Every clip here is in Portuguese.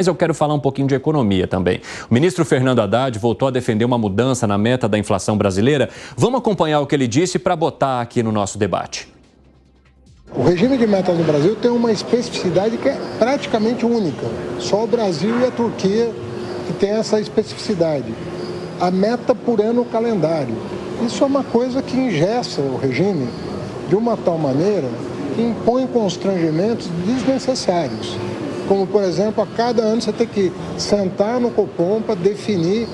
Mas eu quero falar um pouquinho de economia também. O ministro Fernando Haddad voltou a defender uma mudança na meta da inflação brasileira. Vamos acompanhar o que ele disse para botar aqui no nosso debate. O regime de metas no Brasil tem uma especificidade que é praticamente única. Só o Brasil e a Turquia que tem essa especificidade. A meta por ano calendário. Isso é uma coisa que engessa o regime de uma tal maneira que impõe constrangimentos desnecessários. Como, por exemplo, a cada ano você tem que sentar no Copom para definir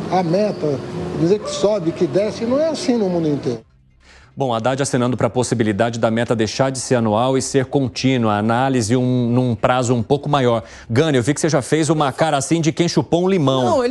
a meta, dizer que sobe, que desce. Não é assim no mundo inteiro. Bom, Haddad acenando para a possibilidade da meta deixar de ser anual e ser contínua, análise num prazo um pouco maior. Gani, eu vi que você já fez uma cara assim de quem chupou um limão. Não,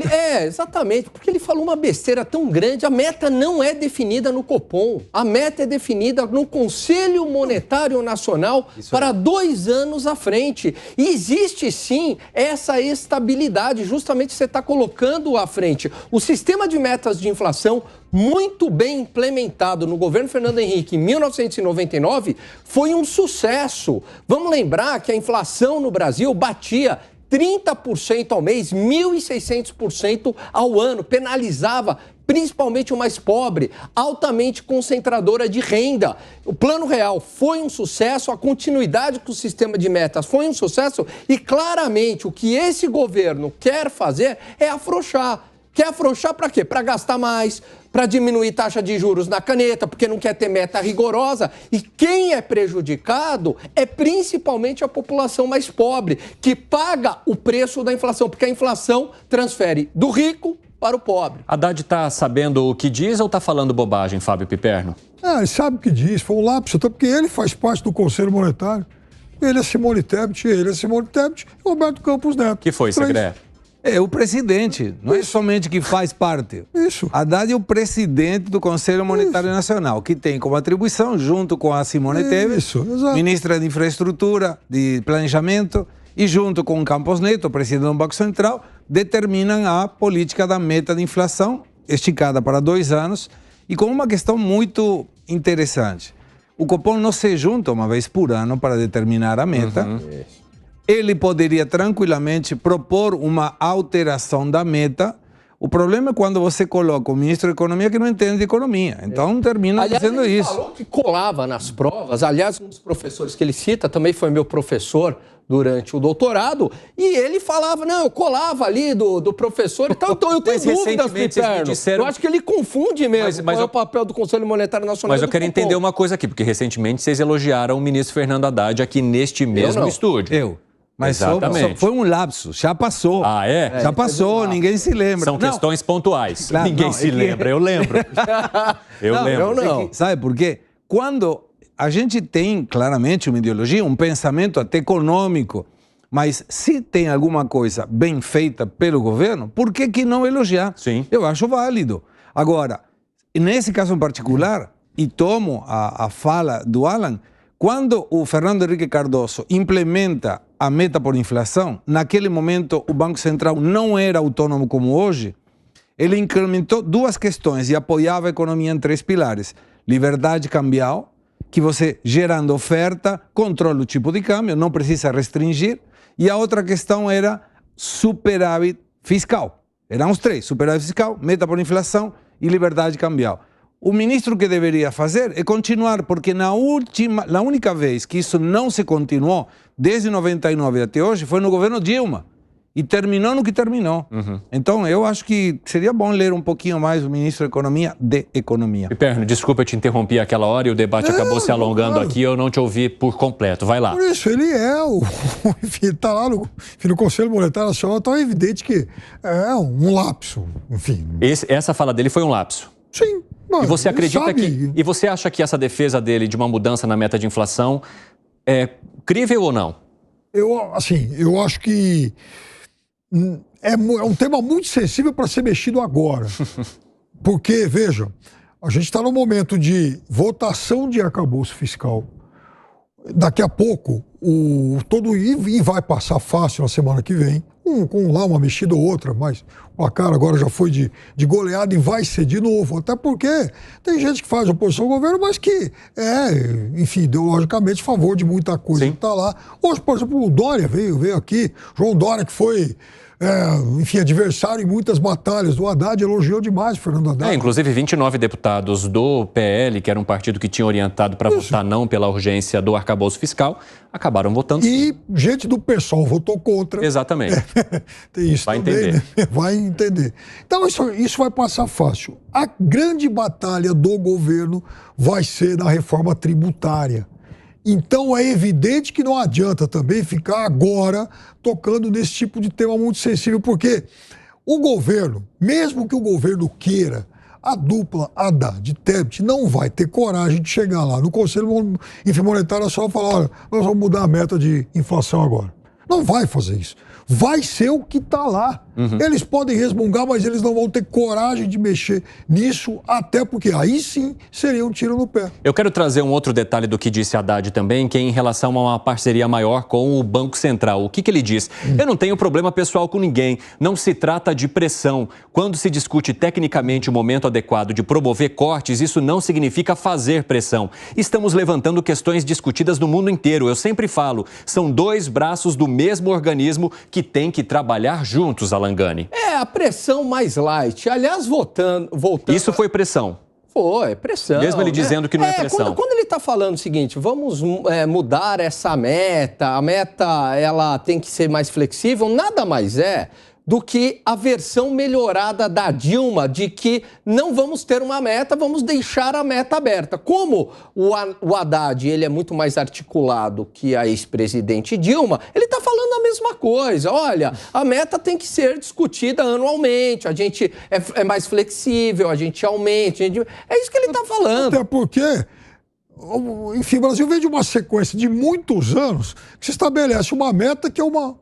exatamente, porque ele falou uma besteira tão grande. A meta não é definida no Copom, a meta é definida no Conselho Monetário Nacional para 2 anos à frente. E existe sim essa estabilidade, justamente você está colocando à frente. O sistema de metas de inflação muito bem implementado no governo Fernando Henrique em 1999, foi um sucesso. Vamos lembrar que a inflação no Brasil batia 30% ao mês, 1.600% ao ano, penalizava principalmente o mais pobre, altamente concentradora de renda. O Plano Real foi um sucesso, a continuidade com o sistema de metas foi um sucesso e claramente o que esse governo quer fazer é afrouxar. Quer afrouxar para quê? Para gastar mais, para diminuir taxa de juros na caneta, porque não quer ter meta rigorosa. E quem é prejudicado é principalmente a população mais pobre, que paga o preço da inflação, porque a inflação transfere do rico para o pobre. Haddad está sabendo o que diz ou está falando bobagem, Fábio Piperno? Ele sabe o que diz, foi um lapso, até porque ele faz parte do Conselho Monetário. Ele é Simone Tebet e Roberto Campos Neto. Que foi, Segre? É o presidente, não é somente que faz parte. Isso. Haddad é o presidente do Conselho Monetário Nacional, que tem como atribuição, junto com a Simone Tebet, ministra de Infraestrutura, de Planejamento, e junto com o Campos Neto, presidente do Banco Central, determinam a política da meta de inflação, esticada para 2 anos, e com uma questão muito interessante. O Copom não se junta uma vez por ano para determinar a meta. Ele poderia tranquilamente propor uma alteração da meta. O problema é quando você coloca o ministro da Economia que não entende de economia. Então termina fazendo isso. Ele falou que colava nas provas. Aliás, um dos professores que ele cita também foi meu professor durante o doutorado. E ele falava, não, eu colava ali do professor e tal. Então eu tenho dúvidas, Piperno. Eu acho que ele confunde mesmo qual é o papel do Conselho Monetário Nacional. Mas eu quero entender uma coisa aqui, porque recentemente vocês elogiaram o ministro Fernando Haddad aqui neste mesmo estúdio. Mas foi um lapso, já passou. Ah, é? Já passou, ninguém se lembra. São questões pontuais. Claro, ninguém se lembra, eu lembro. Eu lembro. Sabe por quê? Quando a gente tem claramente uma ideologia, um pensamento até econômico, mas se tem alguma coisa bem feita pelo governo, por que não elogiar? Sim. Eu acho válido. Agora, nesse caso em particular, e tomo a fala do Alan, quando o Fernando Henrique Cardoso implementa a meta por inflação, naquele momento o Banco Central não era autônomo como hoje, ele incrementou 2 questões e apoiava a economia em 3 pilares. Liberdade cambial, que você gerando oferta, controla o tipo de câmbio, não precisa restringir. E a outra questão era superávit fiscal. Eram os 3, superávit fiscal, meta por inflação e liberdade cambial. O ministro que deveria fazer é continuar, porque na única vez que isso não se continuou, desde 99 até hoje, foi no governo Dilma. E terminou no que terminou. Então, eu acho que seria bom ler um pouquinho mais o ministro da Economia de Economia. Piperno, desculpa, eu te interrompi aquela hora e o debate acabou se alongando aqui, eu não te ouvi por completo. Vai lá. Por isso, ele enfim, está lá no Conselho Monetário Nacional, tão evidente que é um lapso, enfim. Essa fala dele foi um lapso? Sim. E você acredita e você acha que essa defesa dele de uma mudança na meta de inflação é crível ou não? Eu acho que é um tema muito sensível para ser mexido agora. Porque, veja, a gente está no momento de votação de arcabouço fiscal. Daqui a pouco, E vai passar fácil na semana que vem, com lá uma mexida ou outra, mas o placar agora já foi de goleada e vai ser de novo. Até porque tem gente que faz oposição ao governo, mas que enfim, ideologicamente a favor de muita coisa que está lá. Hoje, por exemplo, o Dória veio aqui, João Dória, que foi... enfim, adversário em muitas batalhas do Haddad, elogiou demais o Fernando Haddad. Inclusive 29 deputados do PL, que era um partido que tinha orientado para votar não pela urgência do arcabouço fiscal, acabaram votando sim. E gente do PSOL votou contra. Exatamente. Tem isso vai também, entender. Né? Vai entender. Então isso vai passar fácil. A grande batalha do governo vai ser na reforma tributária. Então é evidente que não adianta também ficar agora tocando nesse tipo de tema muito sensível, porque o governo, mesmo que o governo queira, a dupla Haddad-Tebet não vai ter coragem de chegar lá no Conselho Monetário Nacional e falar, olha, nós vamos mudar a meta de inflação agora. Não vai fazer isso. Vai ser o que está lá. Eles podem resmungar, mas eles não vão ter coragem de mexer nisso, até porque aí sim seria um tiro no pé. Eu quero trazer um outro detalhe do que disse Haddad também, que é em relação a uma parceria maior com o Banco Central. O que ele diz? Eu não tenho problema pessoal com ninguém, não se trata de pressão. Quando se discute tecnicamente o momento adequado de promover cortes, isso não significa fazer pressão. Estamos levantando questões discutidas no mundo inteiro. Eu sempre falo, são dois braços do mesmo organismo que têm que trabalhar juntos, Gani. É a pressão mais light. Aliás, voltando... Isso foi pressão. Foi, pressão. Mesmo ele dizendo que não é pressão. Quando ele está falando o seguinte, vamos mudar essa meta, a meta ela tem que ser mais flexível, nada mais é do que a versão melhorada da Dilma de que não vamos ter uma meta, vamos deixar a meta aberta. Como o Haddad ele é muito mais articulado que a ex-presidente Dilma, ele está falando a mesma coisa. Olha, a meta tem que ser discutida anualmente, a gente é mais flexível, a gente aumenta, é isso que ele está falando. Até porque... Enfim, o Brasil vem de uma sequência de muitos anos que se estabelece uma meta que é uma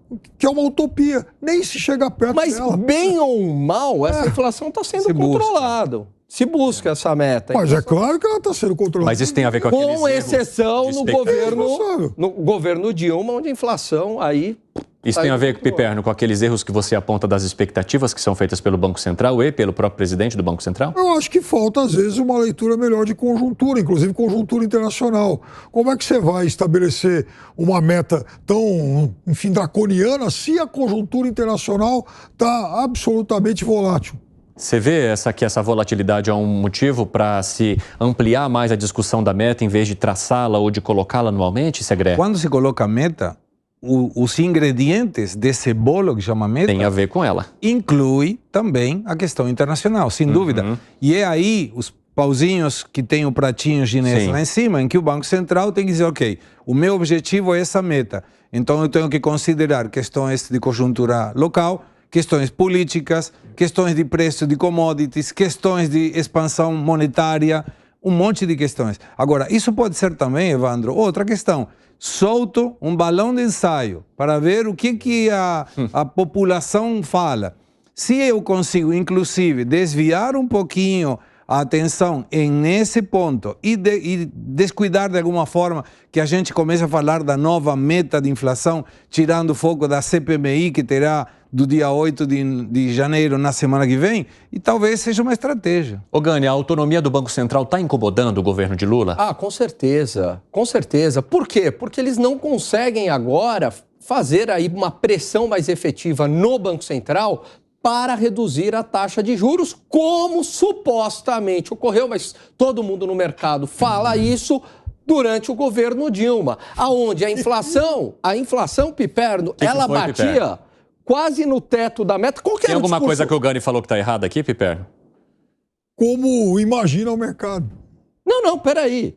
utopia. Nem se chega perto dela. Mas, bem ou mal, essa inflação está sendo controlada. Se busca essa meta. Mas é claro que ela está sendo controlada. Mas isso tem a ver com aqueles Com exceção erros no governo Dilma, onde a inflação aí... Isso tem a ver, Piperno, com aqueles erros que você aponta das expectativas que são feitas pelo Banco Central e pelo próprio presidente do Banco Central? Eu acho que falta, às vezes, uma leitura melhor de conjuntura, inclusive conjuntura internacional. Como é que você vai estabelecer uma meta tão, enfim, draconiana se a conjuntura internacional está absolutamente volátil? Você vê que essa volatilidade é um motivo para se ampliar mais a discussão da meta em vez de traçá-la ou de colocá-la anualmente, Segré? Quando se coloca a meta, os ingredientes desse bolo que chama meta... Tem a ver com ela. Inclui também a questão internacional, sem dúvida. E é aí os pauzinhos que tem o pratinho chinês lá em cima, em que o Banco Central tem que dizer, ok, o meu objetivo é essa meta. Então eu tenho que considerar questões de conjuntura local, questões políticas, questões de preço de commodities, questões de expansão monetária, um monte de questões. Agora, isso pode ser também, Evandro, outra questão. Solto um balão de ensaio para ver o que a população fala. Se eu consigo, inclusive, desviar um pouquinho a atenção nesse ponto e descuidar de alguma forma que a gente comece a falar da nova meta de inflação, tirando o foco da CPMI que terá do dia 8 de janeiro na semana que vem, e talvez seja uma estratégia. Ô Gani, a autonomia do Banco Central está incomodando o governo de Lula? Ah, com certeza, com certeza. Por quê? Porque eles não conseguem agora fazer aí uma pressão mais efetiva no Banco Central para reduzir a taxa de juros, como supostamente ocorreu, mas todo mundo no mercado fala isso durante o governo Dilma, aonde a inflação, Piperno, ela batia... Piperno? Quase no teto da meta. Qual que Tem alguma coisa que o Gani falou que está errada aqui, Piperno? Como imagina o mercado. Não, peraí.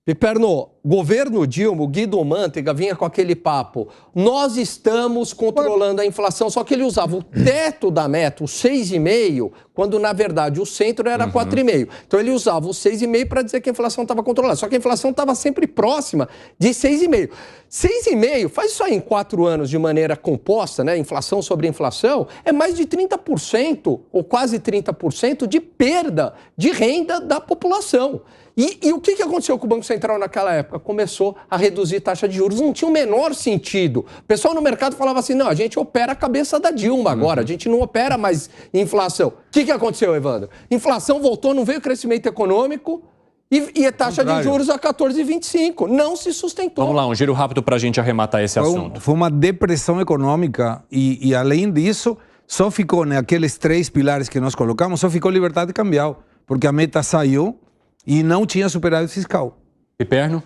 Piperno, governo Dilma, o Guido Mantega vinha com aquele papo. Nós estamos controlando a inflação, só que ele usava o teto da meta, o 6,5, quando na verdade o centro era 4,5. Então ele usava o 6,5 para dizer que a inflação estava controlada. Só que a inflação estava sempre próxima de 6,5. 6,5, faz isso aí em 4 anos de maneira composta, né? Inflação sobre inflação, é mais de 30% ou quase 30% de perda de renda da população. E o que aconteceu com o Banco Central naquela época? Começou a reduzir taxa de juros, não tinha o menor sentido. O pessoal no mercado falava assim, não, a gente opera a cabeça da Dilma agora, a gente não opera mais inflação. O que aconteceu, Evandro? Inflação voltou, não veio crescimento econômico e a taxa de juros a 14,25. Não se sustentou. Vamos lá, um giro rápido para a gente arrematar esse assunto. Foi uma depressão econômica e além disso, só ficou naqueles 3 pilares que nós colocamos, só ficou liberdade cambial, porque a meta saiu e não tinha superávit fiscal. Piperno?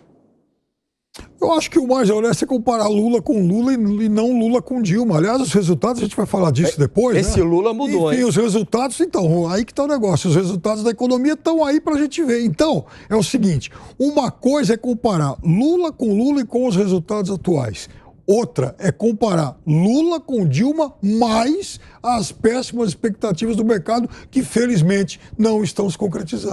Eu acho que o mais honesto é comparar Lula com Lula e não Lula com Dilma. Aliás, os resultados, a gente vai falar disso depois, Esse né? Lula mudou, Enfim, hein? os resultados, então, aí que está o negócio. Os resultados da economia estão aí para a gente ver. Então, é o seguinte, uma coisa é comparar Lula e com os resultados atuais. Outra é comparar Lula com Dilma mais as péssimas expectativas do mercado que, felizmente, não estão se concretizando.